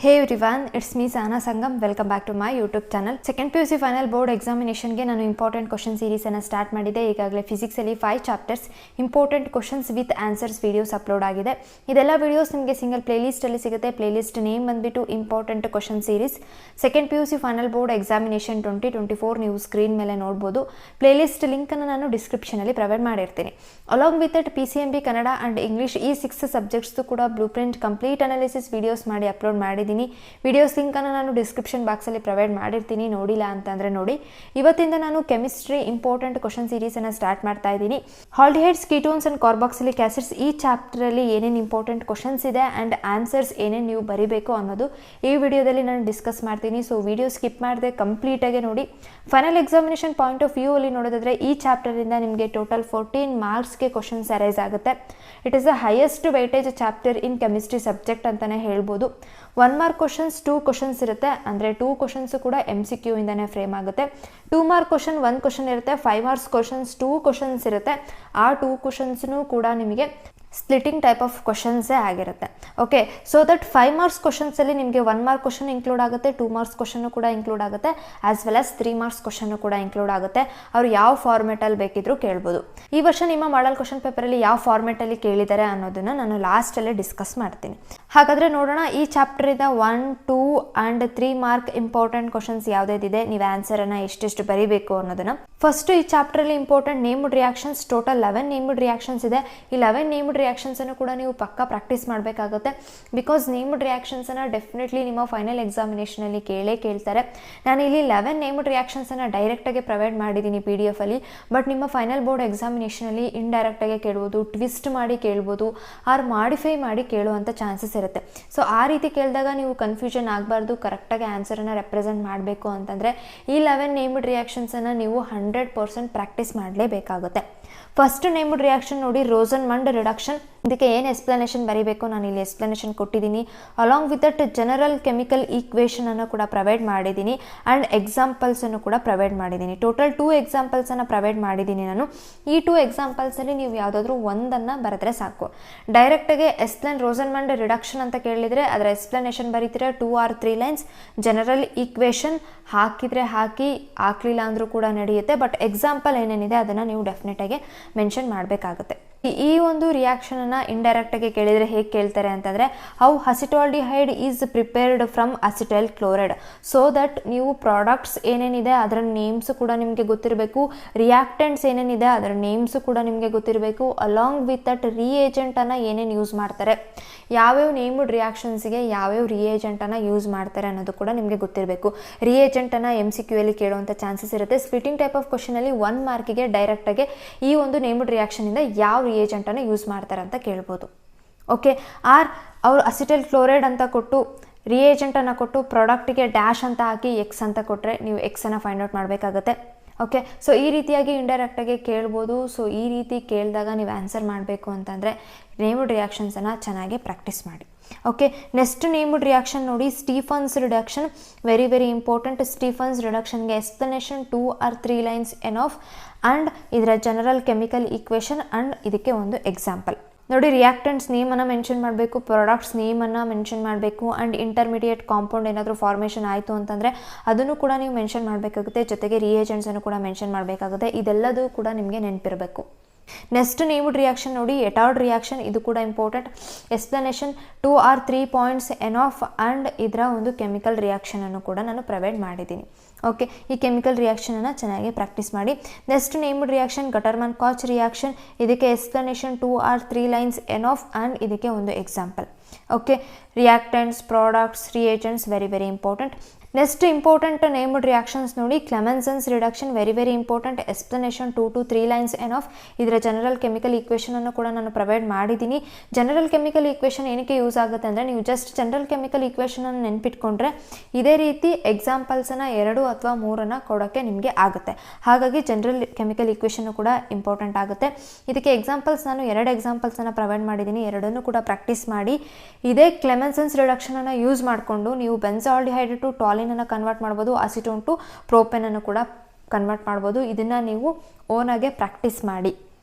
Hey everyone, it's me Sana Sangam. Welcome back to my YouTube channel. Second PUC final board examination ಗೆ ನಾನು important question series ಅನ್ನು start ಮಾಡಿದೆ. ಈಗಾಗಲೇ physics ಅಲ್ಲಿ 5 chapters important questions with answers videos upload ಆಗಿದೆ. ಇದೆಲ್ಲ videos ನಿಮಗೆ single play list ಅಲ್ಲಿ ಸಿಗುತ್ತೆ. ಪ್ಲೇ ಲಿಸ್ಟ್ ನೇಮ್ ಬಂದ್ಬಿಟ್ಟು important question series second PUC final board examination 2024 ನೀವು ಸ್ಕ್ರೀನ್ ಮೇಲೆ ನೋಡಬಹುದು. ಪ್ಲೇ ಲಿಸ್ಟ್ ಲಿಂಕ್ ಅನ್ನು ನಾನು ಡಿಸ್ಕ್ರಿಪ್ಷನ್ ಅಲ್ಲಿ ಪ್ರೊವೈಡ್ ಮಾಡಿರ್ತೀನಿ. Along with that PCMB Kannada and English ಈ 6 ಸಬ್ಜೆಕ್ಟ್ಸ್ ಕೂಡ blue print complete analysis videos ಮಾಡಿ ಅಪ್ಲೋಡ್ ಮಾಡಿದ್ದೀನಿ. ವಿಡಿಯೋಸ್ ಲಿಂಕ್ ಅನ್ನು ನಾನು ಡಿಸ್ಕ್ರಿಪ್ಷನ್ ಬಾಕ್ಸ್ ಅಲ್ಲಿ ಪ್ರೊವೈಡ್ ಮಾಡಿರ್ತೀನಿ. ನೋಡಿಲ್ಲ ಅಂತಂದ್ರೆ ನೋಡಿ. ಇವತ್ತಿಂದ ನಾನು ಕೆಮಿಸ್ಟ್ರಿ ಇಂಪಾರ್ಟೆಂಟ್ ಕ್ವೆಶ್ಚನ್ ಸೀರೀಸ್ ಅನ್ನು ಸ್ಟಾರ್ಟ್ ಮಾಡ್ತಾ ಇದ್ದೀನಿ. Aldehydes, ketones and carboxylic acids ಈ ಚಾಪ್ಟರ್ ಅಲ್ಲಿ ಏನೇನು ಇಂಪಾರ್ಟೆಂಟ್ ಕ್ವೆಶ್ಚನ್ಸ್ ಇದೆ ಅಂಡ್ ಆನ್ಸರ್ಸ್ ಏನೇನು ನೀವು ಬರೀಬೇಕು ಅನ್ನೋದು ಈ ವಿಡಿಯೋದಲ್ಲಿ ನಾನು ಡಿಸ್ಕಸ್ ಮಾಡ್ತೀನಿ. ಸೊ ವಿಡಿಯೋ ಸ್ಕಿಪ್ ಮಾಡದೆ ಕಂಪ್ಲೀಟ್ ಆಗಿ ನೋಡಿ. Final examination point of view ಅಲ್ಲಿ ನೋಡೋದಾದ್ರೆ ಈ ಚಾಪ್ಟರ್ ಇಂದ ನಿಮಗೆ ಟೋಟಲ್ 14 ಮಾರ್ಕ್ಸ್ಗೆ ಕ್ವೆಶ್ಚನ್ಸ್ ಅರೈಸ್ ಆಗುತ್ತೆ. It is the highest weightage chapter in chemistry subject ಅಂತಾನೆ ಹೇಳ್ಬೋದು. 1 ಮಾರ್ಕ್ ಕ್ವಶನ್ಸ್ 2 ಕ್ವಶನ್ಸ್ ಇರುತ್ತೆ. ಅಂದರೆ 2 ಕ್ವಶನ್ಸ್ ಕೂಡ MCQ ಇಂದಾನೆ ಫ್ರೇಮ್ ಆಗುತ್ತೆ. 2 ಮಾರ್ಕ್ ಕ್ವಶನ್ 1 ಕ್ವಶನ್ ಇರುತ್ತೆ. 5 ಮಾರ್ಕ್ಸ್ ಕ್ವಶನ್ಸ್ 2 ಕ್ವಶನ್ಸ್ ಇರುತ್ತೆ. ಆ 2 ಕ್ವಶನ್ಸ್ನು ಕೂಡ ನಿಮಗೆ ಸ್ಪ್ಲಿಟಿಂಗ್ ಟೈಪ್ ಆಫ್ ಕ್ವಶನ್ಸೇ ಆಗಿರುತ್ತೆ. ಓಕೆ, ಸೊ ದಟ್ 5 ಮಾರ್ಕ್ಸ್ ಕ್ವಶನ್ಸಲ್ಲಿ ನಿಮಗೆ 1 ಮಾರ್ಕ್ ಕ್ವಶನ್ ಇನ್ಕ್ಲೂಡ್ ಆಗುತ್ತೆ, 2 ಮಾರ್ಕ್ಸ್ ಕ್ವಶನ್ನು ಕೂಡ ಇನ್ಕ್ಲೂಡ್ ಆಗುತ್ತೆ, as well as 3 marks question ಕೂಡ ಇನ್ಕ್ಲೂಡ್ ಆಗುತ್ತೆ. ಅವ್ರು ಯಾವ ಫಾರ್ಮೆಟಲ್ಲಿ ಬೇಕಿದ್ರೂ ಕೇಳ್ಬೋದು. ಈ ವರ್ಷ ನಿಮ್ಮ ಮಾಡಲ್ ಕ್ವಶನ್ ಪೇಪರಲ್ಲಿ ಯಾವ ಫಾರ್ಮೆಟಲ್ಲಿ ಕೇಳಿದ್ದಾರೆ ಅನ್ನೋದನ್ನು ನಾನು ಲಾಸ್ಟಲ್ಲೇ ಡಿಸ್ಕಸ್ ಮಾಡ್ತೀನಿ. ಹಾಗಾದರೆ ನೋಡೋಣ ಈ ಚಾಪ್ಟರಿಂದ 1, 2 ಆ್ಯಂಡ್ 3 ಮಾರ್ಕ್ ಇಂಪಾರ್ಟೆಂಟ್ ಕ್ವಶನ್ಸ್ ಯಾವುದಿದೆ, ನೀವು ಆನ್ಸರನ್ನು ಎಷ್ಟೆಷ್ಟು ಬರೀಬೇಕು ಅನ್ನೋದನ್ನು. ಫಸ್ಟ್ ಈ ಚಾಪ್ಟರಲ್ಲಿ important named reactions, total 11 named reactions ಇದೆ. ಈ 11 ನೇಮ್ಡ್ ರಿಯಾಕ್ಷನ್ಸ್ ಅನ್ನು ಕೂಡ ನೀವು ಪಕ್ಕಾ ಪ್ರಾಕ್ಟೀಸ್ ಮಾಡಬೇಕಾಗುತ್ತೆ. ಬಿಕಾಸ್ ನೇಮ್ಡ್ ರಿಯಾಕ್ಷನ್ಸ್ ಅನ್ನು ಡೆಫಿನೆಟ್ಲಿ ನಿಮ್ಮ ಫೈನಲ್ ಎಕ್ಸಾಮಿನೇಷನ್ ಅಲ್ಲಿ ಕೇಳ್ತಾರೆ. ನಾನು ಇಲ್ಲಿ 11 ನೇಮ್ಡ್ ರಿಯಾಕ್ಷನ್ಸ್ ಅನ್ನು ಡೈರೆಕ್ಟ್ ಆಗಿ ಪ್ರೊವೈಡ್ ಮಾಡಿದ್ದೀನಿ PDF ಅಲ್ಲಿ. ಬಟ್ ನಿಮ್ಮ ಫೈನಲ್ ಬೋರ್ಡ್ ಎಕ್ಸಾಮಿನೇಷನ್ ಅಲ್ಲಿ ಇಂಡೈರೆಕ್ಟ್ ಆಗಿ ಕೇಳ್ಬೋದು, ಟ್ವಿಸ್ಟ್ ಮಾಡಿ ಕೇಳ್ಬೋದು, ಆರ್ ಮಾಡಿಫೈ ಮಾಡಿ ಕೇಳುವಂಥ ಚಾನ್ಸಸ್ ಇರುತ್ತೆ. ಸೊ ಆ ರೀತಿ ಕೇಳಿದಾಗ ನೀವು ಕನ್ಫ್ಯೂಷನ್ ಆಗಬಾರ್ದು, ಕರೆಕ್ಟಾಗಿ ಆನ್ಸರನ್ನು ರೆಪ್ರೆಸೆಂಟ್ ಮಾಡಬೇಕು ಅಂತಂದರೆ ಈ 11 ನೇಮ್ಡ್ ರಿಯಾಕ್ಷನ್ಸನ್ನು ನೀವು 100% ಪ್ರಾಕ್ಟೀಸ್ ಮಾಡಲೇಬೇಕಾಗುತ್ತೆ. ಫಸ್ಟ್ ನೇಮ್ಡ್ ರಿಯಾಕ್ಷನ್ ನೋಡಿ, ರೋಸನ್ಮಂಡ್ ರಿಡಕ್ಷನ್. ಇದಕ್ಕೆ ಏನು ಎಕ್ಸ್ಪ್ಲನೇಷನ್ ಬರೀಬೇಕು ನಾನು ಇಲ್ಲಿ ಎಕ್ಸ್ಪ್ಲನೇಷನ್ ಕೊಟ್ಟಿದ್ದೀನಿ. Along with that general chemical equation ಅನ್ನು ಕೂಡ ಪ್ರೊವೈಡ್ ಮಾಡಿದ್ದೀನಿ ಆ್ಯಂಡ್ ಎಕ್ಸಾಂಪಲ್ಸ್ ಅನ್ನು ಕೂಡ ಪ್ರೊವೈಡ್ ಮಾಡಿದ್ದೀನಿ. ಟೋಟಲ್ 2 ಎಕ್ಸಾಂಪಲ್ಸ್ ಅನ್ನು ಪ್ರೊವೈಡ್ ಮಾಡಿದ್ದೀನಿ ನಾನು. ಈ 2 ಎಕ್ಸಾಂಪಲ್ಸಲ್ಲಿ ನೀವು ಯಾವುದಾದ್ರೂ ಒಂದನ್ನು ಬರೆದ್ರೆ ಸಾಕು. ಡೈರೆಕ್ಟಾಗಿ ಎಕ್ಸ್ಪ್ಲೇನ್ ರೋಸನ್ಮಂಡ್ ರಿಡಕ್ಷನ್ ಅಂತ ಕೇಳಿದರೆ ಅದರ ಎಕ್ಸ್ಪ್ಲನೇಷನ್ ಬರೀತೀರ 2 or 3 ಲೈನ್ಸ್. ಜನರಲ್ ಈಕ್ವೇಷನ್ ಹಾಕಿದರೆ ಹಾಕಲಿಲ್ಲ ಅಂದರೂ ಕೂಡ ನಡೆಯುತ್ತೆ. ಬಟ್ ಎಕ್ಸಾಂಪಲ್ ಏನೇನಿದೆ ಅದನ್ನು ನೀವು ಡೆಫಿನೆಟಾಗಿ ಮೆನ್ಷನ್ ಮಾಡಬೇಕಾಗುತ್ತೆ. ಈ ಒಂದು ರಿಯಾಕ್ಷನ್ ಅನ್ನ ಇಂಡೈರೆಕ್ಟ್ ಆಗಿ ಕೇಳಿದರೆ ಹೇಗೆ ಕೇಳ್ತಾರೆ ಅಂತಂದ್ರೆ, how acetaldehyde is prepared from acetyl chloride. So that ನೀವು ಪ್ರಾಡಕ್ಟ್ಸ್ ಏನೇನಿದೆ ಅದರ ನೇಮ್ಸ್ ಕೂಡ ನಿಮಗೆ ಗೊತ್ತಿರಬೇಕು, ರಿಯಾಕ್ಟೆಂಟ್ಸ್ ಏನೇನಿದೆ ಅದರ ನೇಮ್ಸ್ ಕೂಡ ನಿಮಗೆ ಗೊತ್ತಿರಬೇಕು. ಅಲಾಂಗ್ ವಿತ್ ದಟ್ ರಿಯೇಜೆಂಟ್ ಅನ್ನ ಏನೇನು ಯೂಸ್ ಮಾಡ್ತಾರೆ, ಯಾವ್ಯಾವ ನೇಮ್ಡ್ ರಿಯಾಕ್ಷನ್ಸ್ಗೆ ಯಾವ್ಯಾವ ರಿಯೇಜೆಂಟ್ ಅನ್ನ ಯೂಸ್ ಮಾಡ್ತಾರೆ ಅನ್ನೋದು ಕೂಡ ನಿಮಗೆ ಗೊತ್ತಿರಬೇಕು. ರಿಯೇಜೆಂಟ್ ಅನ್ನ MCQ ಅಲ್ಲಿ ಕೇಳುವಂಥ ಚಾನ್ಸಸ್ ಇರುತ್ತೆ. ಸ್ಪ್ಲಿಟಿಂಗ್ ಟೈಪ್ ಆಫ್ ಕ್ವಶನ್ ಅಲ್ಲಿ 1 ಮಾರ್ಕಿಗೆ ಡೈರೆಕ್ಟ್ ಆಗಿ ಈ ಒಂದು ನೇಮ್ಡ್ ರಿಯಾಕ್ಷನ್ ಇಂದ ಯಾವ ರಿಯೇಜೆಂಟ್ ಅನ್ನು ಯೂಸ್ ಮಾಡ್ತಾರೆ ಅಂತ ಕೇಳ್ಬೋದು. ಓಕೆ, ಆರ್ ಅವರು ಅಸಿಟೈಲ್ ಕ್ಲೋರೈಡ್ ಅಂತ ಕೊಟ್ಟು ರಿಯೇಜೆಂಟ್ ಅನ್ನು ಕೊಟ್ಟು ಪ್ರಾಡಕ್ಟಿಗೆ ಡ್ಯಾಶ್ ಅಂತ ಹಾಕಿ X ಅಂತ ಕೊಟ್ಟರೆ ನೀವು X ಅನ್ನು ಫೈಂಡ್ ಔಟ್ ಮಾಡಬೇಕಾಗುತ್ತೆ. ಓಕೆ, ಸೊ ಈ ರೀತಿಯಾಗಿ ಇಂಡೈರೆಕ್ಟಾಗಿ ಕೇಳ್ಬೋದು. ಸೊ ಈ ರೀತಿ ಕೇಳಿದಾಗ ನೀವು ಆನ್ಸರ್ ಮಾಡಬೇಕು ಅಂತಂದರೆ ನೇಮ್ಡ್ ರಿಯಾಕ್ಷನ್ಸನ್ನು ಚೆನ್ನಾಗಿ ಪ್ರಾಕ್ಟೀಸ್ ಮಾಡಿ. ಓಕೆ, ನೆಕ್ಸ್ಟ್ ನೇಮ್ಡ್ ರಿಯಾಕ್ಷನ್ ನೋಡಿ, Stephens reduction. Very very important. Stephens ರಿಡಕ್ಷನ್ಗೆ explanation 2 or 3 lines enough and ಇದರ ಜನರಲ್ ಕೆಮಿಕಲ್ ಈಕ್ವೇಷನ್ ಆ್ಯಂಡ್ ಇದಕ್ಕೆ ಒಂದು ಎಕ್ಸಾಂಪಲ್ ನೋಡಿ. ರಿಯಾಕ್ಟೆಂಟ್ಸ್ ನೇಮನ್ನು ಮೆನ್ಷನ್ ಮಾಡಬೇಕು, ಪ್ರಾಡಕ್ಟ್ಸ್ ನೇಮನ್ನು ಮೆನ್ಷನ್ ಮಾಡಬೇಕು ಆ್ಯಂಡ್ ಇಂಟರ್ಮೀಡಿಯೇಟ್ ಕಾಂಪೌಂಡ್ ಏನಾದರೂ ಫಾರ್ಮೇಷನ್ ಆಯಿತು ಅಂತಂದರೆ ಅದನ್ನು ಕೂಡ ನೀವು ಮೆನ್ಷನ್ ಮಾಡಬೇಕಾಗುತ್ತೆ. ಜೊತೆಗೆ ರಿಯೇಜೆಂಟ್ಸನ್ನು ಕೂಡ ಮೆನ್ಷನ್ ಮಾಡಬೇಕಾಗುತ್ತೆ. ಇದೆಲ್ಲದೂ ಕೂಡ ನಿಮಗೆ ನೆನಪಿರಬೇಕು. ನೆಕ್ಸ್ಟ್ ನೇಮ್ಡ್ ರಿಯಾಕ್ಷನ್ ನೋಡಿ, ಎಟಾರ್ಡ್ ರಿಯಾಕ್ಷನ್. ಇದು ಕೂಡ important. Explanation 2 or 3 points enough and ಇದರ ಒಂದು ಕೆಮಿಕಲ್ ರಿಯಾಕ್ಷನ್ ಅನ್ನು ಕೂಡ ನಾನು ಪ್ರೊವೈಡ್ ಮಾಡಿದ್ದೀನಿ. ಓಕೆ, ಈ ಕೆಮಿಕಲ್ ರಿಯಾಕ್ಷನನ್ನು ಚೆನ್ನಾಗಿ ಪ್ರಾಕ್ಟೀಸ್ ಮಾಡಿ. Next named reaction Gattermann Koch reaction. ಇದಕ್ಕೆ explanation 2 or 3 lines enough and ಇದಕ್ಕೆ ಒಂದು example. Okay, reactants, products, reagents very very important. Next important named reactions ನೋಡಿ, Clemmensen's reduction. Very very important. Explanation 2 to 3 lines enough. ಇದರ general chemical equation ಅನ್ನು ಕೂಡ ನಾನು provide ಮಾಡಿದ್ದೀನಿ. General chemical equation ಏನಕ್ಕೆ use ಆಗುತ್ತೆ ಅಂದರೆ, ನೀವು ಜಸ್ಟ್ ಜನರಲ್ ಕೆಮಿಕಲ್ ಈಕ್ವೇಷನ್ ಅನ್ನು ನೆನ್ಪಿಟ್ಕೊಂಡ್ರೆ ಇದೇ ರೀತಿ ಎಕ್ಸಾಂಪಲ್ಸನ್ನು 2 ಅಥವಾ 3 ಕೊಡೋಕ್ಕೆ ನಿಮಗೆ ಆಗುತ್ತೆ. ಹಾಗಾಗಿ ಜನರಲ್ ಕೆಮಿಕಲ್ ಈಕ್ವೇಷನ್ ಕೂಡ ಇಂಪಾರ್ಟೆಂಟ್ ಆಗುತ್ತೆ. ಇದಕ್ಕೆ ಎಕ್ಸಾಂಪಲ್ಸ್ ನಾನು 2 ಎಕ್ಸಾಂಪಲ್ಸನ್ನು ಪ್ರೊವೈಡ್ ಮಾಡಿದ್ದೀನಿ. ಎರಡನ್ನೂ ಕೂಡ ಪ್ರಾಕ್ಟೀಸ್ ಮಾಡಿ ಇದೇ ಕ್ಲೆಮೆನ್ಸನ್ಸ್ ರಿಡಕ್ಷನ್ ಅನ್ನು ಯೂಸ್ ಮಾಡಿಕೊಂಡು ನೀವು ಬೆನ್ಸಾಲ್ಡಿಹೈಡ್ ಟು ಟಾಲಿನ್ ಅನ್ನು ಕನ್ವರ್ಟ್ ಮಾಡ್ಬೋದು, ಅಸಿಟೋನ್ ಟು ಪ್ರೋಪೇನ್ ಅನ್ನು ಕೂಡ ಕನ್ವರ್ಟ್ ಮಾಡ್ಬೋದು. ಇದನ್ನು ನೀವು ಓನಾಗೆ ಪ್ರಾಕ್ಟೀಸ್ ಮಾಡಿ.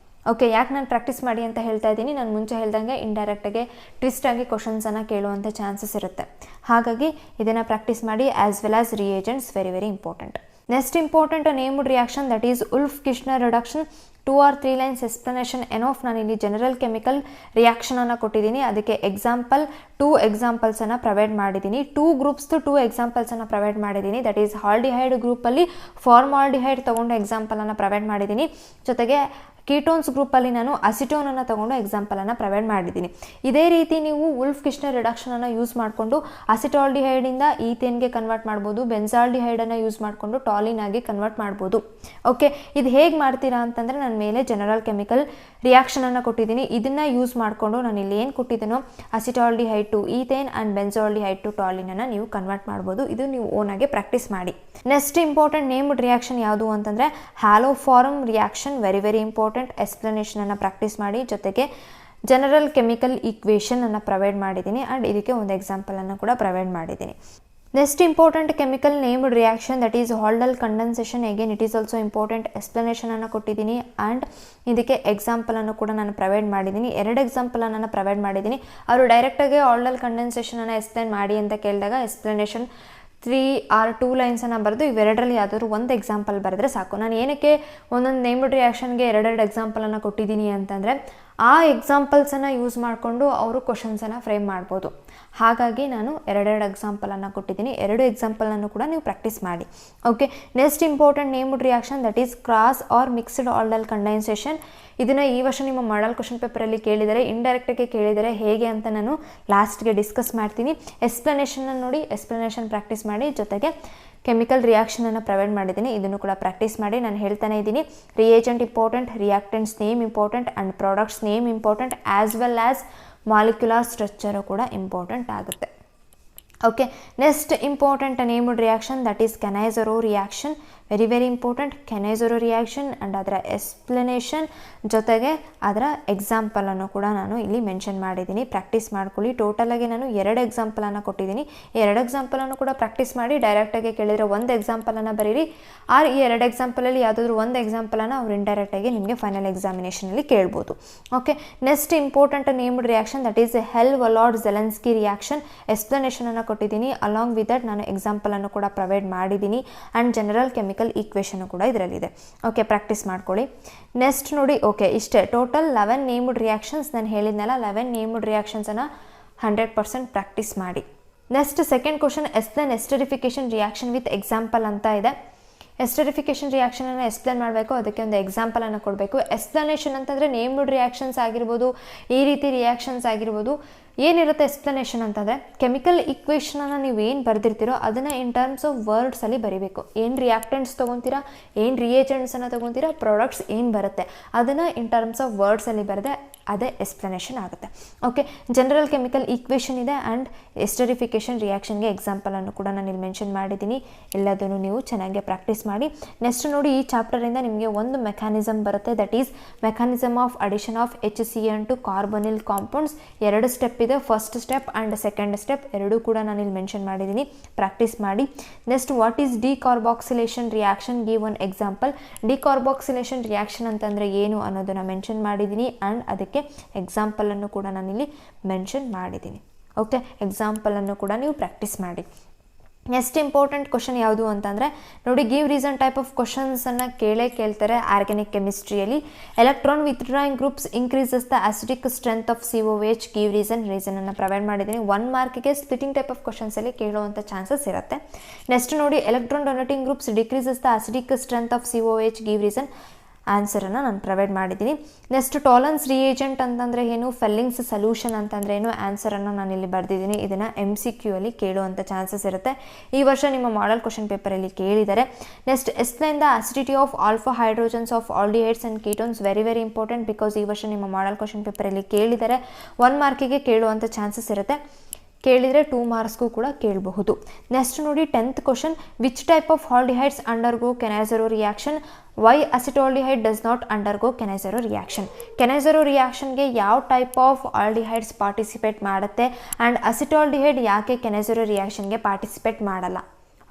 ಓಕೆ, ಯಾಕೆ ನಾನು ಪ್ರಾಕ್ಟೀಸ್ ಮಾಡಿ ಅಂತ ಹೇಳ್ತಾ ಇದ್ದೀನಿ, ನಾನು ಮುಂಚೆ ಹೇಳ್ದಂಗೆ ಇಂಡೈರೆಕ್ಟಾಗಿ ಟ್ವಿಸ್ಟಾಗಿ ಕ್ವಶನ್ಸನ್ನು ಕೇಳುವಂಥ ಚಾನ್ಸಸ್ ಇರುತ್ತೆ. ಹಾಗಾಗಿ ಇದನ್ನು ಪ್ರಾಕ್ಟೀಸ್ ಮಾಡಿ. As well as reagents very very important. Next important named reaction, that is Wolff Kishner reduction. 2 or 3 lines explanation enough. ನಾನು ಇಲ್ಲಿ ಜನರಲ್ ಕೆಮಿಕಲ್ ರಿಯಾಕ್ಷನನ್ನು ಕೊಟ್ಟಿದ್ದೀನಿ, ಅದಕ್ಕೆ ಎಕ್ಸಾಂಪಲ್ 2 ಎಕ್ಸಾಂಪಲ್ಸನ್ನು ಪ್ರೊವೈಡ್ ಮಾಡಿದ್ದೀನಿ. 2 ಗ್ರೂಪ್ಸ್ದು 2 ಎಕ್ಸಾಂಪಲ್ಸನ್ನು ಪ್ರೊವೈಡ್ ಮಾಡಿದ್ದೀನಿ. ದಟ್ ಈಸ್ ಆಲ್ಡಿಹೈಡ್ ಗ್ರೂಪಲ್ಲಿ ಫಾರ್ಮಾಲ್ಡಿಹೈಡ್ ತೊಗೊಂಡು ಎಕ್ಸಾಂಪಲನ್ನು ಪ್ರೊವೈಡ್ ಮಾಡಿದ್ದೀನಿ. ಜೊತೆಗೆ ಕೀಟೋನ್ಸ್ ಗ್ರೂಪಲ್ಲಿ ನಾನು ಅಸಿಟೋನನ್ನು ತೊಗೊಂಡು ಎಕ್ಸಾಂಪಲನ್ನು ಪ್ರೊವೈಡ್ ಮಾಡಿದ್ದೀನಿ. ಇದೇ ರೀತಿ ನೀವು ಉಲ್ಫ್-ಕಿರ್ಚ್ನರ್ ರಿಡಕ್ಷನನ್ನು ಯೂಸ್ ಮಾಡಿಕೊಂಡು ಅಸಿಟಾಲ್ಡಿಹೈಡಿಂದ ಈಥೇನ್ಗೆ ಕನ್ವರ್ಟ್ ಮಾಡ್ಬೋದು, ಬೆನ್ಸಾಲ್ಡಿಹೈಡನ್ನು ಯೂಸ್ ಮಾಡಿಕೊಂಡು ಟಾಲಿನ್ ಆಗಿ ಕನ್ವರ್ಟ್ ಮಾಡ್ಬೋದು. ಓಕೆ, ಇದು ಹೇಗೆ ಮಾಡ್ತೀರಾ ಅಂತಂದರೆ ನನ್ನ ಮೇಲೆ ಜನರಲ್ ಕೆಮಿಕಲ್ ರಿಯಾಕ್ಷನನ್ನು ಕೊಟ್ಟಿದ್ದೀನಿ. ಇದನ್ನು ಯೂಸ್ ಮಾಡಿಕೊಂಡು ನಾನು ಇಲ್ಲಿ ಏನು ಕೊಟ್ಟಿದ್ದೀನೋ acetaldehyde to ethane and benzaldehyde to ಟಾಲಿನನ್ನು ನೀವು ಕನ್ವರ್ಟ್ ಮಾಡ್ಬೋದು. ಇದು ನೀವು ಓನಾಗಿ ಪ್ರಾಕ್ಟೀಸ್ ಮಾಡಿ. ನೆಕ್ಸ್ಟ್ ಇಂಪಾರ್ಟೆಂಟ್ ನೇಮ್ಡ್ ರಿಯಾಕ್ಷನ್ ಯಾವುದು ಅಂತಂದರೆ haloform reaction. Very very important. ಎಕ್ಸ್ಪ್ಲನೇಷನನ್ನು ಪ್ರಾಕ್ಟೀಸ್ ಮಾಡಿ. ಜೊತೆಗೆ ಜನರಲ್ ಕೆಮಿಕಲ್ ಈಕ್ವೇಷನ್ ಅನ್ನು ಪ್ರೊವೈಡ್ ಮಾಡಿದ್ದೀನಿ ಆ್ಯಂಡ್ ಇದಕ್ಕೆ ಒಂದು ಎಕ್ಸಾಂಪಲನ್ನು ಕೂಡ ಪ್ರೊವೈಡ್ ಮಾಡಿದ್ದೀನಿ. Next important chemical named reaction, that is aldol condensation. Again it is also important. ಎಕ್ಸ್ಪ್ಲನೇಷನನ್ನು ಕೊಟ್ಟಿದ್ದೀನಿ ಆ್ಯಂಡ್ ಇದಕ್ಕೆ ಎಕ್ಸಾಂಪಲನ್ನು ಕೂಡ ನಾನು ಪ್ರೊವೈಡ್ ಮಾಡಿದ್ದೀನಿ. 2 ಎಕ್ಸಾಂಪಲನ್ನು ಪ್ರೊವೈಡ್ ಮಾಡಿದ್ದೀನಿ. ಅವರು ಡೈರೆಕ್ಟಾಗಿ ಹಾಲ್ಡಲ್ ಕಂಡೆನ್ಸೇಷನನ್ನು ಎಕ್ಸ್ಪ್ಲೇನ್ ಮಾಡಿ ಅಂತ ಕೇಳಿದಾಗ ಎಕ್ಸ್ಪ್ಲನೇಷನ್ 3 or 2 ಲೈನ್ಸನ್ನು ಬರೆದು ಇವೆರಡರಲ್ಲಿ ಯಾವುದಾದ್ರು ಒಂದು ಎಕ್ಸಾಂಪಲ್ ಬರೆದ್ರೆ ಸಾಕು. ನಾನು ಏನಕ್ಕೆ ಒಂದೊಂದು ನೇಮ್ಡ್ ರಿಯಾಕ್ಷನ್ಗೆ 2 ಎಕ್ಸಾಂಪಲನ್ನು ಕೊಟ್ಟಿದ್ದೀನಿ ಅಂತಂದರೆ ಆ ಎಕ್ಸಾಂಪಲ್ಸನ್ನು ಯೂಸ್ ಮಾಡಿಕೊಂಡು ಅವರು ಕ್ವಶನ್ಸನ್ನು ಫ್ರೇಮ್ ಮಾಡ್ಬೋದು. ಹಾಗಾಗಿ ನಾನು 2 ಎಕ್ಸಾಂಪಲನ್ನು ಕೊಟ್ಟಿದ್ದೀನಿ. 2 ಎಕ್ಸಾಂಪಲನ್ನು ಕೂಡ ನೀವು ಪ್ರಾಕ್ಟೀಸ್ ಮಾಡಿ. Okay, next important named reaction, that is cross or mixed aldol condensation. ಇದನ್ನು ಈ ವರ್ಷ ನಿಮ್ಮ ಮಾಡಲ್ ಕ್ವಶನ್ ಪೇಪರಲ್ಲಿ ಕೇಳಿದರೆ, ಇಂಡೈರೆಕ್ಟಾಗಿ ಕೇಳಿದರೆ ಹೇಗೆ ಅಂತ ನಾನು ಲಾಸ್ಟ್ಗೆ ಡಿಸ್ಕಸ್ ಮಾಡ್ತೀನಿ. ಎಕ್ಸ್ಪ್ಲನೇಷನನ್ನು ನೋಡಿ, ಎಕ್ಸ್ಪ್ಲನೇಷನ್ ಪ್ರಾಕ್ಟೀಸ್ ಮಾಡಿ. ಜೊತೆಗೆ ಕೆಮಿಕಲ್ ರಿಯಾಕ್ಷನನ್ನು ಪ್ರೊವೈಡ್ ಮಾಡಿದ್ದೀನಿ, ಇದನ್ನು ಕೂಡ ಪ್ರಾಕ್ಟೀಸ್ ಮಾಡಿ. ನಾನು ಹೇಳ್ತಾನೆ ಇದ್ದೀನಿ, reagent important, reactants name important and products name important, as well as molecular structure ಕೂಡ ಇಂಪಾರ್ಟೆಂಟ್ ಆಗುತ್ತೆ. Okay, next important named reaction, that is Cannizzaro reaction. Very very important. Cannizzaro reaction and ಅದರ explanation ಜೊತೆಗೆ ಅದರ ಎಕ್ಸಾಂಪಲನ್ನು ಕೂಡ ನಾನು ಇಲ್ಲಿ mention ಮಾಡಿದ್ದೀನಿ. Practice ಮಾಡ್ಕೊಳ್ಳಿ. ಟೋಟಲಾಗಿ ನಾನು 2 ಎಕ್ಸಾಂಪಲನ್ನು ಕೊಟ್ಟಿದ್ದೀನಿ. 2 ಎಕ್ಸಾಂಪಲನ್ನು ಕೂಡ ಪ್ರಾಕ್ಟೀಸ್ ಮಾಡಿ. ಡೈರೆಕ್ಟಾಗಿ ಕೇಳಿದರೆ ಒಂದು ಎಕ್ಸಾಂಪಲನ್ನು ಬರೀರಿ. ಆರ್ ಈ 2 ಎಕ್ಸಾಂಪಲಲ್ಲಿ ಯಾವುದಾದ್ರೂ ಒಂದು ಎಕ್ಸಾಂಪಲನ್ನು ಅವ್ರು ಇಂಡೈರೆಕ್ಟಾಗಿ ನಿಮಗೆ ಫೈನಲ್ ಎಕ್ಸಾಮಿನೇಷನಲ್ಲಿ ಕೇಳ್ಬೋದು. Okay, next important named reaction, that is Hell Volhard Zelinsky reaction. ಎಕ್ಸ್ಪ್ಲನೇಷನನ್ನು ಕೊಟ್ಟಿದ್ದೀನಿ. ಅಲಾಂಗ್ ವಿತ್ ದಟ್ ನಾನು ಎಕ್ಸಾಂಪಲನ್ನು ಕೂಡ ಪ್ರೊವೈಡ್ ಮಾಡಿದ್ದೀನಿ ಆ್ಯಂಡ್ ಜನರಲ್ ಕೆಮಿಕಲ್ ಈಕ್ವೇಷನ್ ಕೂಡ ಇದರಲ್ಲಿದೆ. ಓಕೆ, ಪ್ರಾಕ್ಟೀಸ್ ಮಾಡ್ಕೊಳ್ಳಿ. ನೆಕ್ಸ್ಟ್ ನೋಡಿ, ಓಕೆ ಇಷ್ಟೇ ಟೋಟಲ್ 11 ನೇಮ್ಡ್ ರಿಯಾಕ್ಷನ್ಸ್. ನಾನು ಹೇಳಿದ್ನಲ್ಲ 11 ನೇಮ್ಡ್ ರಿಯಾಕ್ಷನ್ಸನ್ನು 100% ಪ್ರಾಕ್ಟೀಸ್ ಮಾಡಿ. Next second question, explain esterification reaction with example ಅಂತ ಇದೆ. ಎಸ್ಟರಿಫಿಕೇಷನ್ ರಿಯಾಕ್ಷನನ್ನು ಎಕ್ಸ್ಪ್ಲೇನ್ ಮಾಡಬೇಕು, ಅದಕ್ಕೆ ಒಂದು ಎಕ್ಸಾಂಪಲನ್ನು ಕೊಡಬೇಕು. ಎಕ್ಸ್ಪ್ಲನೇಷನ್ ಅಂತಂದರೆ ನೇಮ್ಡ್ ರಿಯಾಕ್ಷನ್ಸ್ ಆಗಿರ್ಬೋದು, ಈ ರೀತಿ ರಿಯಾಕ್ಷನ್ಸ್ ಆಗಿರ್ಬೋದು. ಏನಿರುತ್ತೆ ಎಕ್ಸ್ಪ್ಲನೇಷನ್ ಅಂತಂದರೆ ಕೆಮಿಕಲ್ ಈಕ್ವೇಷನನ್ನು ನೀವು ಏನು ಬರೆದಿರ್ತೀರೋ ಅದನ್ನು ಇನ್ ಟರ್ಮ್ಸ್ ಆಫ್ ವರ್ಡ್ಸಲ್ಲಿ ಬರೀಬೇಕು. ಏನು ರಿಯಾಕ್ಟೆಂಟ್ಸ್ ತೊಗೊತೀರಾ, ಏನು ರಿಯೇಜೆಂಟ್ಸನ್ನು ತೊಗೊತೀರಾ, ಪ್ರಾಡಕ್ಟ್ಸ್ ಏನು ಬರುತ್ತೆ ಅದನ್ನು ಇನ್ ಟರ್ಮ್ಸ್ ಆಫ್ ವರ್ಡ್ಸಲ್ಲಿ ಬರೆದೆ ಅದೇ ಎಕ್ಸ್ಪ್ಲನೇಷನ್ ಆಗುತ್ತೆ. ಓಕೆ, ಜನರಲ್ ಕೆಮಿಕಲ್ ಈಕ್ವೇಷನ್ ಇದೆ ಆ್ಯಂಡ್ ಎಸ್ಟರಿಫಿಕೇಷನ್ ರಿಯಾಕ್ಷನ್ಗೆ ಎಕ್ಸಾಂಪಲನ್ನು ಕೂಡ ನಾನು ಇಲ್ಲಿ ಮೆನ್ಷನ್ ಮಾಡಿದ್ದೀನಿ. ಎಲ್ಲದನ್ನು ನೀವು ಚೆನ್ನಾಗಿ ಪ್ರಾಕ್ಟೀಸ್ ಮಾಡಿ. ನೆಕ್ಸ್ಟ್ ನೋಡಿ, ಈ ಚಾಪ್ಟರಿಂದ ನಿಮಗೆ ಒಂದು ಮೆಕ್ಯಾನಿಸಮ್ ಬರುತ್ತೆ, that is mechanism of addition of HCN to carbonyl compounds. 2 step ಇದೆ, first step and second step. 2 ಕೂಡ ನಾನು ಇಲ್ಲಿ ಮೆನ್ಷನ್ ಮಾಡಿದ್ದೀನಿ, ಪ್ರಾಕ್ಟೀಸ್ ಮಾಡಿ. Next what is decarboxylation reaction, give one example. Decarboxylation reaction ಅಂತಂದರೆ ಏನು ಅನ್ನೋದನ್ನು ಮೆನ್ಷನ್ ಮಾಡಿದ್ದೀನಿ ಆ್ಯಂಡ್ ಅದಕ್ಕೆ ಎಕ್ಸಾಂಪಲನ್ನು ಕೂಡ ನಾನಿಲ್ಲಿ ಮೆನ್ಷನ್ ಮಾಡಿದ್ದೀನಿ. ಓಕೆ, ಎಕ್ಸಾಂಪಲನ್ನು ಕೂಡ ನೀವು ಪ್ರಾಕ್ಟೀಸ್ ಮಾಡಿ. ನೆಕ್ಸ್ಟ್ ಇಂಪಾರ್ಟೆಂಟ್ ಕ್ವಶನ್ ಯಾವುದು ಅಂತಂದರೆ ನೋಡಿ, ಗಿವ್ ರೀಸನ್ ಟೈಪ್ ಆಫ್ ಕ್ವಶನ್ಸನ್ನು ಕೇಳ್ತಾರೆ ಆರ್ಗ್ಯಾನಿಕ್ ಕೆಮಿಸ್ಟ್ರಿಯಲ್ಲಿ. Electron withdrawing groups increases the acidic strength of COH. Give ರೀಸನನ್ನು ಪ್ರೊವೈಡ್ ಮಾಡಿದ್ದೀನಿ. 1 ಮಾರ್ಕಿಗೆ ಸ್ಪ್ಲಿಟಿಂಗ್ ಟೈಪ್ ಆಫ್ ಕ್ವಶನ್ಸಲ್ಲಿ ಕೇಳುವಂಥ ಚಾನ್ಸಸ್ ಇರುತ್ತೆ. ನೆಕ್ಸ್ಟ್ ನೋಡಿ, electron donating groups decreases the acidic strength of COH. Give reason. ಆನ್ಸರನ್ನು ನಾನು ಪ್ರೊವೈಡ್ ಮಾಡಿದ್ದೀನಿ. ನೆಕ್ಸ್ಟ್ ಟಾಲನ್ಸ್ ರಿಯೇಜೆಂಟ್ ಅಂತಂದರೆ ಏನು, ಫೆಲ್ಲಿಂಗ್ಸ್ ಸೊಲ್ಯೂಷನ್ ಅಂತಂದರೆ ಏನು, ಆನ್ಸರನ್ನು ನಾನು ಇಲ್ಲಿ ಬರೆದಿದ್ದೀನಿ. ಇದನ್ನು MCQ ಅಲ್ಲಿ ಕೇಳುವಂಥ ಚಾನ್ಸಸ್ ಇರುತ್ತೆ. ಈ ವರ್ಷ ನಿಮ್ಮ ಮಾಡಲ್ ಕ್ವಶನ್ ಪೇಪರಲ್ಲಿ ಕೇಳಿದ್ದಾರೆ. Next explain the acidity of alpha hydrogens of aldehydes and ketones. Very very important, because ಈ ವರ್ಷ ನಿಮ್ಮ ಮಾಡಲ್ ಕ್ವಶನ್ ಪೇಪರಲ್ಲಿ ಕೇಳಿದ್ದಾರೆ. 1 ಮಾರ್ಕಿಗೆ ಕೇಳುವಂಥ ಚಾನ್ಸಸ್ ಇರುತ್ತೆ. ಕೇಳಿದರೆ 2 ಮಾರ್ಕ್ಸ್ಗೂ ಕೂಡ ಕೇಳಬಹುದು. ನೆಕ್ಸ್ಟ್ ನೋಡಿ, 10th question, which type of aldehydes undergo Cannizzaro reaction. Why acetaldehyde does not undergo Cannizzaro reaction. Cannizzaro ರಿಯಾಕ್ಷನ್ಗೆ ಯಾವ ಟೈಪ್ ಆಫ್ ಆಲ್ಡಿಹೈಡ್ಸ್ ಪಾರ್ಟಿಸಿಪೇಟ್ ಮಾಡುತ್ತೆ ಆ್ಯಂಡ್ ಅಸಿಟಾಲ್ಡಿಹೈಡ್ ಯಾಕೆ ಕೆನೈಸರೋ ರಿಯಾಕ್ಷನ್ಗೆ ಪಾರ್ಟಿಸಿಪೇಟ್ ಮಾಡಲ್ಲ.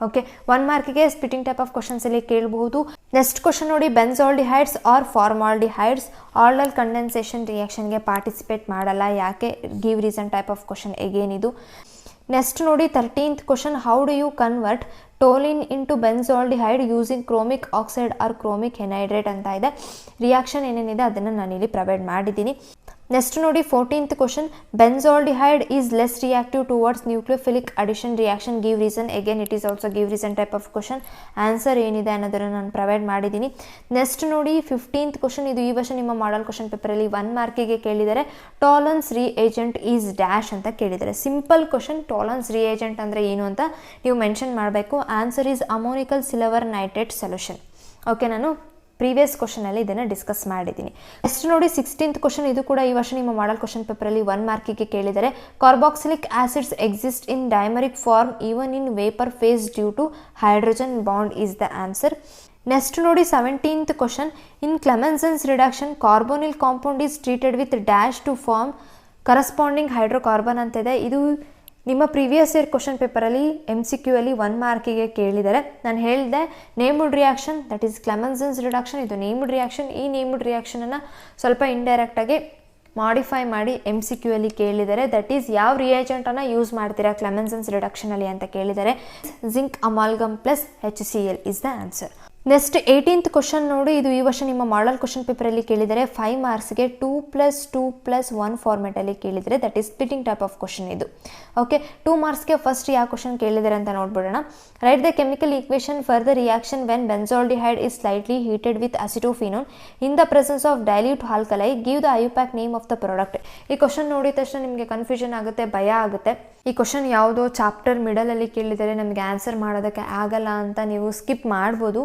ಓಕೆ 1 ಮಾರ್ಕಿಗೆ ಸ್ಪ್ಲಿಟಿಂಗ್ ಟೈಪ್ ಆಫ್ ಕ್ವಶನ್ಸ್ ಅಲ್ಲಿ ಕೇಳಬಹುದು. ನೆಕ್ಸ್ಟ್ ಕ್ವಶನ್ ನೋಡಿ, benzaldehydes or formaldehydes aldol condensation ರಿಯಾಕ್ಷನ್ಗೆ ಪಾರ್ಟಿಸಿಪೇಟ್ ಮಾಡಲ್ಲ, ಯಾಕೆ? Give reason type of question again ಇದು. ನೆಕ್ಸ್ಟ್ ನೋಡಿ 13th question, how do you convert ಟೋಲಿನ್ into benzaldehyde using chromic oxide or chromic anhydride ಅಂತ ಇದೆ. ರಿಯಾಕ್ಷನ್ ಏನೇನಿದೆ ಅದನ್ನು ನಾನಿಲ್ಲಿ ಪ್ರೊವೈಡ್ ಮಾಡಿದ್ದೀನಿ. ನೆಕ್ಸ್ಟ್ ನೋಡಿ 14th question, benzaldehyde is less reactive towards nucleophilic addition reaction, give reason. Again it is also give reason type of question. Answer ಏನಿದೆ ಅನ್ನೋದನ್ನು ನಾನು ಪ್ರೊವೈಡ್ ಮಾಡಿದ್ದೀನಿ. ನೆಕ್ಸ್ಟ್ ನೋಡಿ 15th ಕ್ವಶನ್, ಇದು ಈ ವರ್ಷ ನಿಮ್ಮ ಮಾಡಲ್ ಕ್ವಶನ್ ಪೇಪರಲ್ಲಿ 1 ಮಾರ್ಕಿಗೆ ಕೇಳಿದರೆ, ಟಾಲನ್ಸ್ ರಿಏಜೆಂಟ್ ಈಸ್ ಡ್ಯಾಶ್ ಅಂತ ಕೇಳಿದ್ದಾರೆ. ಸಿಂಪಲ್ ಕ್ವಶನ್, ಟಾಲನ್ಸ್ ರಿಏಜೆಂಟ್ ಅಂದರೆ ಏನು ಅಂತ ನೀವು ಮೆನ್ಷನ್ ಮಾಡಬೇಕು. Answer is ammoniacal silver nitrate solution. Okay, ನಾನು ಪ್ರೀವಿಯಸ್ ಕ್ವಶನಲ್ಲಿ ಇದನ್ನು ಡಿಸ್ಕಸ್ ಮಾಡಿದ್ದೀನಿ. ನೆಕ್ಸ್ಟ್ ನೋಡಿ 16th ಕ್ವಶನ್, ಇದು ಕೂಡ ಈ ವರ್ಷ ನಿಮ್ಮ ಮಾಡಲ್ ಕ್ವಶನ್ ಪೇಪರಲ್ಲಿ 1 ಮಾರ್ಕಿಗೆ ಕೇಳಿದರೆ, carboxylic acids exist in dimeric form even in vapour phase due to hydrogen bond is the answer. Next ನೋಡಿ 17th question, in Clemmensen's reduction carbonyl compound is treated with dash to form corresponding hydrocarbon ಅಂತಿದೆ. ಇದು ನಿಮ್ಮ previous year question ಪೇಪರಲ್ಲಿ MCQ ಅಲ್ಲಿ 1 ಮಾರ್ಕಿಗೆ ಕೇಳಿದರೆ, ನಾನು ಹೇಳಿದೆ named reaction that is Clemmensen's reduction. ಇದು ನೇಮ್ಡ್ ರಿಯಾಕ್ಷನ್. ಈ ನೇಮ್ಡ್ ರಿಯಾಕ್ಷನನ್ನು ಸ್ವಲ್ಪ ಇಂಡೈರೆಕ್ಟಾಗಿ ಮಾಡಿಫೈ ಮಾಡಿ MCQ ಅಲ್ಲಿ ಕೇಳಿದರೆ, ದಟ್ ಈಸ್ ಯಾವ ರಿಯೇಜೆಂಟನ್ನು ಯೂಸ್ ಮಾಡ್ತೀರಾ ಕ್ಲೆಮೆನ್ಸನ್ಸ್ ರಿಡಕ್ಷನಲ್ಲಿ ಅಂತ ಕೇಳಿದರೆ, zinc amalgam plus HCl is the answer. Next 18th question ನೋಡಿ, ಇದು ಈ ವರ್ಷ ನಿಮ್ಮ ಮಾಡಲ್ ಕ್ವಶನ್ ಪೇಪರಲ್ಲಿ ಕೇಳಿದರೆ 5 ಮಾರ್ಕ್ಸ್ಗೆ 2+2+1 ಫಾರ್ಮೆಟಲ್ಲಿ ಕೇಳಿದರೆ, that is splitting type of question ಇದು. ಓಕೆ, 2 ಮಾರ್ಕ್ಸ್ಗೆ ಫಸ್ಟ್ ಯಾವ ಕ್ವಶನ್ ಕೇಳಿದರೆ ಅಂತ ನೋಡ್ಬಿಡೋಣ. Write the chemical equation for the reaction when benzaldehyde is slightly heated with acetophenone in the presence of dilute alkali, give the IUPAC name of the product. ಈ question ನೋಡಿದ ತಕ್ಷಣ ನಿಮಗೆ confusion ಆಗುತ್ತೆ, ಭಯ ಆಗುತ್ತೆ. ಈ ಕ್ವಶನ್ ಯಾವುದೋ ಚಾಪ್ಟರ್ ಮಿಡಲಲ್ಲಿ ಕೇಳಿದರೆ ನಮಗೆ ಆನ್ಸರ್ ಮಾಡೋದಕ್ಕೆ ಆಗಲ್ಲ ಅಂತ ನೀವು ಸ್ಕಿಪ್ ಮಾಡ್ಬೋದು.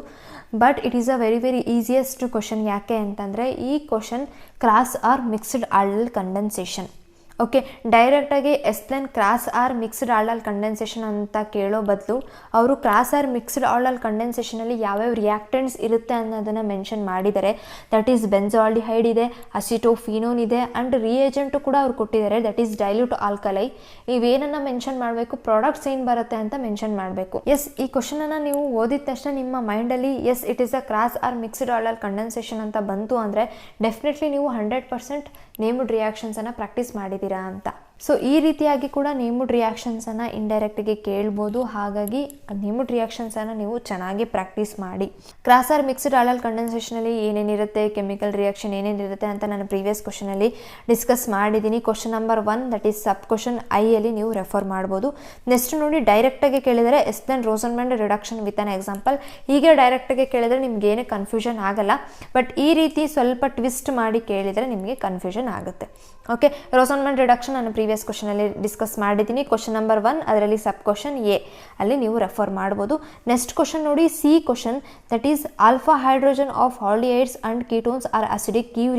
But it is a very easiest question. ಯಾಕೆ ಅಂತಂದರೆ ಈ question cross or mixed aldol condensation. Okay, ಡೈರೆಕ್ಟಾಗಿ explain cross or mixed aldol condensation ಅಂತ ಕೇಳೋ ಬದಲು ಅವರು ಕ್ರಾಸ್ ಆರ್ ಮಿಕ್ಸ್ಡ್ ಆಲ್ಡಲ್ ಕಂಡೆನ್ಸೇಷನಲ್ಲಿ ಯಾವ್ಯಾವ ರಿಯಾಕ್ಟೆಂಟ್ಸ್ ಇರುತ್ತೆ ಅನ್ನೋದನ್ನು ಮೆನ್ಷನ್ ಮಾಡಿದ್ದಾರೆ. ದಟ್ ಈಸ್ ಬೆನ್ಜಾಲ್ಡಿಹೈಡ್ ಇದೆ, ಅಸಿಟೋಫಿನೋನ್ ಇದೆ, ಆ್ಯಂಡ್ ರಿಯೇಜೆಂಟು ಕೂಡ ಅವ್ರು ಕೊಟ್ಟಿದ್ದಾರೆ, ದಟ್ ಈಸ್ ಡೈಲ್ಯೂಟ್ ಆಲ್ಕಲೈ. ನೀವೇನನ್ನು ಮೆನ್ಷನ್ ಮಾಡಬೇಕು, ಪ್ರಾಡಕ್ಟ್ಸ್ ಏನು ಬರುತ್ತೆ ಅಂತ ಮೆನ್ಷನ್ ಮಾಡಬೇಕು. ಎಸ್, ಈ ಕ್ವಶನನ್ನು ನೀವು ಓದಿದ ತಕ್ಷಣ ನಿಮ್ಮ ಮೈಂಡಲ್ಲಿ yes it is a cross or mixed aldol condensation ಅಂತ ಬಂತು ಅಂದರೆ ಡೆಫಿನೆಟ್ಲಿ ನೀವು 100% ನೇಮ್ಡ್ ರಿಯಾಕ್ಷನ್ಸನ್ನು ಪ್ರಾಕ್ಟೀಸ್ ಮಾಡಿದ್ದೀರಾ ಅಂತ. ಸೊ ಈ ರೀತಿಯಾಗಿ ಕೂಡ ನೇಮ್ಡ್ ರಿಯಾಕ್ಷನ್ಸನ್ನು ಇಂಡೈರೆಕ್ಟಾಗಿ ಕೇಳ್ಬೋದು. ಹಾಗಾಗಿ ನೇಮ್ಡ್ ರಿಯಾಕ್ಷನ್ಸನ್ನು ನೀವು ಚೆನ್ನಾಗಿ ಪ್ರಾಕ್ಟೀಸ್ ಮಾಡಿ. ಕ್ರಾಸ್ ಆರ್ ಮಿಕ್ಸ್ಡ್ ಆಲ್ಡಲ್ ಕಂಡೆನ್ಸೇಷನಲ್ಲಿ ಏನೇನಿರುತ್ತೆ, ಕೆಮಿಕಲ್ ರಿಯಾಕ್ಷನ್ ಏನೇನಿರುತ್ತೆ ಅಂತ ನಾನು ಪ್ರೀವಿಯಸ್ ಕ್ವಶನಲ್ಲಿ ಡಿಸ್ಕಸ್ ಮಾಡಿದ್ದೀನಿ. Question number 1 that is sub question ಐಯಲ್ಲಿ ನೀವು ರೆಫರ್ ಮಾಡ್ಬೋದು. ನೆಕ್ಸ್ಟ್ ನೋಡಿ, ಡೈರೆಕ್ಟಾಗಿ ಕೇಳಿದರೆ explain Rosenmund reduction with an example. ಹೀಗೆ ಡೈರೆಕ್ಟಾಗಿ ಕೇಳಿದರೆ ನಿಮ್ಗೆ ಏನು ಕನ್ಫ್ಯೂಷನ್ ಆಗಲ್ಲ. ಬಟ್ ಈ ರೀತಿ ಸ್ವಲ್ಪ ಟ್ವಿಸ್ಟ್ ಮಾಡಿ ಕೇಳಿದರೆ ನಿಮಗೆ ಕನ್ಫ್ಯೂಷನ್ ಆಗುತ್ತೆ. ಓಕೆ, ರೋಸನ್ಬಾಂಡ್ ರಿಡಕ್ಷನ್ ನಾನು ಪ್ರೀವಿಯಸ್ ಕ್ವಶನಲ್ಲಿ ಡಿಸ್ಕಸ್ ಮಾಡಿದ್ದೀನಿ. ಕ್ವಶನ್ ನಂಬರ್ 1 ಅದರಲ್ಲಿ ಸಬ್ ಕ್ವಶನ್ ಎ ಅಲ್ಲಿ ನೀವು ರೆಫರ್ ಮಾಡ್ಬೋದು. ನೆಕ್ಸ್ಟ್ ಕ್ವಶನ್ ನೋಡಿ, C question that is alpha hydrogen of aldehydes and ketones are acidic, give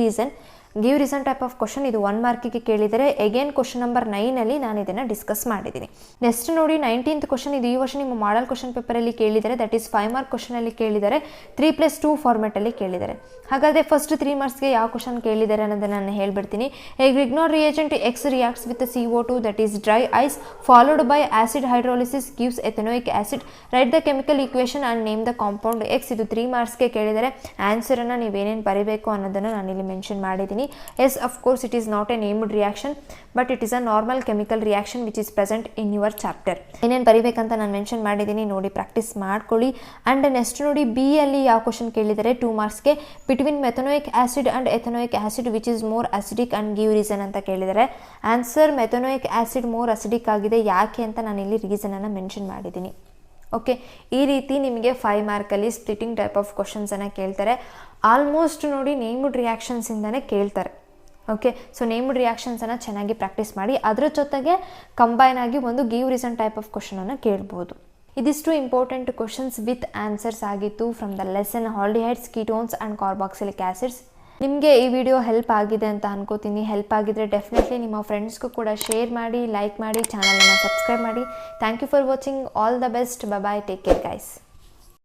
reason type of question. ಇದು 1 ಮಾರ್ಕಿಗೆ ಕೇಳಿದರೆ. ಅಗೇನ್ ಕ್ವಶನ್ ನಂಬರ್ 9 ಅಲ್ಲಿ ನಾನು ಇದನ್ನು ಡಿಸ್ಕಸ್ ಮಾಡಿದ್ದೀನಿ. ನೆಕ್ಸ್ಟ್ ನೋಡಿ 19th ಕ್ವಶನ್, ಇದು ಈ ವರ್ಷ ನಿಮ್ಮ ಮಾಡಲ್ ಕ್ವಶನ್ ಪೇಪರಲ್ಲಿ ಕೇಳಿದರೆ, ದಟ್ ಈಸ್ 5 ಮಾರ್ಕ್ ಕ್ವಶನಲ್ಲಿ ಕೇಳಿದರೆ 3+2 ಫಾರ್ಮೆಟಲ್ಲಿ ಕೇಳಿದ್ದಾರೆ. ಹಾಗಾದರೆ ಫಸ್ಟ್ 3 ಮಾರ್ಕ್ಸ್ಗೆ ಯಾವ ಕ್ವಶನ್ ಕೇಳಿದ್ದಾರೆ ಅನ್ನೋದನ್ನು ನಾನು ಹೇಳ್ಬಿಡ್ತೀನಿ. A Grignard reagent X reacts with CO2 that is dry ice followed by acid hydrolysis gives ethanoic acid. Write the chemical equation and name the compound X. ಇದು 3 ಮಾರ್ಕ್ಸ್ಗೆ ಕೇಳಿದರೆ. ಆನ್ಸರನ್ನು ನೀವೇನೇನು ಬರೀಬೇಕು ಅನ್ನೋದನ್ನು ನಾನಿಲ್ಲಿ ಮೆನ್ಷನ್ ಮಾಡಿದ್ದೀನಿ. Yes, of course, it is not a named reaction, but it is a normal chemical reaction which is present in your chapter. ಏನೇನು ಬರಿಬೇಕಂತ ನಾನು mention ಮಾಡಿದ್ದೀನಿ, ನೋಡಿ ಪ್ರಾಕ್ಟೀಸ್ ಮಾಡ್ಕೊಳ್ಳಿ. ಆ್ಯಂಡ್ ನೆಕ್ಸ್ಟ್ ನೋಡಿ, ಬಿ ಅಲ್ಲಿ ಯಾವ ಕ್ವಶನ್ ಕೇಳಿದರೆ 2 ಮಾರ್ಕ್ಸ್ಗೆ between methanoic acid and ethanoic acid which is more acidic and give reason ಅಂತ ಕೇಳಿದರೆ. Answer methanoic acid more acidic ಆಗಿದೆ. ಯಾಕೆ ಅಂತ ನಾನು ಇಲ್ಲಿ ರೀಸನನ್ನು ಮೆನ್ಷನ್ ಮಾಡಿದ್ದೀನಿ. ಓಕೆ, ಈ ರೀತಿ ನಿಮಗೆ 5 ಮಾರ್ಕಲ್ಲಿ ಸ್ಪ್ಲಿಟಿಂಗ್ ಟೈಪ್ ಆಫ್ ಕ್ವಶನ್ಸನ್ನು ಕೇಳ್ತಾರೆ. ಆಲ್ಮೋಸ್ಟ್ ನೋಡಿ ನೇಮ್ಡ್ ರಿಯಾಕ್ಷನ್ಸಿಂದನೇ ಕೇಳ್ತಾರೆ. ಓಕೆ, ಸೊ ನೇಮ್ಡ್ ರಿಯಾಕ್ಷನ್ಸನ್ನು ಚೆನ್ನಾಗಿ ಪ್ರಾಕ್ಟೀಸ್ ಮಾಡಿ. ಅದರ ಜೊತೆಗೆ ಕಂಬೈನ್ ಆಗಿ ಒಂದು ಗಿವ್ ರೀಸನ್ ಟೈಪ್ ಆಫ್ ಕ್ವಶನನ್ನು ಕೇಳ್ಬೋದು. ಇದಿಷ್ಟು ಇಂಪಾರ್ಟೆಂಟ್ ಕ್ವಶನ್ಸ್ ವಿತ್ ಆನ್ಸರ್ಸ್ ಆಗಿತ್ತು from the lesson aldehydes, ketones and carboxylic acids. ನಿಮಗೆ ಈ ವಿಡಿಯೋ ಹೆಲ್ಪ್ ಆಗಿದೆ ಅಂತ ಅನ್ಕೋತೀನಿ. ಹೆಲ್ಪ್ ಆಗಿದ್ರೆ ಡೆಫಿನೆಟ್ಲಿ ನಿಮ್ಮ ಫ್ರೆಂಡ್ಸ್ಗೂ ಕೂಡ ಶೇರ್ ಮಾಡಿ, ಲೈಕ್ ಮಾಡಿ, ಚಾನಲನ್ನು ಸಬ್ಸ್ಕ್ರೈಬ್ ಮಾಡಿ. Thank you for watching. All the best. Bye, take care guys.